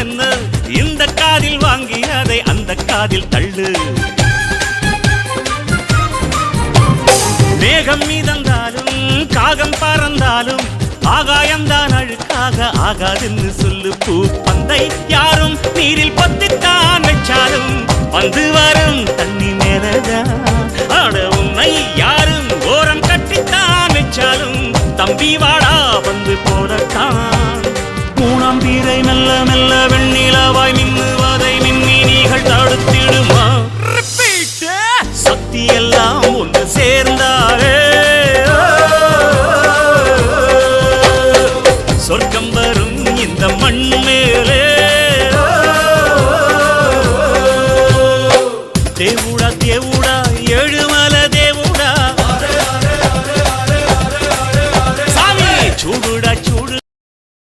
என்ன இந்த காதில் வாங்கி அதை அந்த காதில் தள்ளு. மேகம் மீதந்தாலும் காகம் பறந்தாலும் ஆகாயம்தான் அழுக்காக ஆகாதுன்னு சொல்லு. பூ பந்தை யாரும் நீரில் பத்தித்தான் வச்சாலும் வந்து வரும் தண்ணி மேலதான். ஆட உன்னை யாரும் ஓரம் கட்டித்தான் வச்சாலும் தம்பி வாடா வந்து போடத்தான். மூணாம் பீரை மெல்ல மெல்ல வெண்ணிலவாய் மின்னுவதை மின்மினிகள் தடுத்திடும்.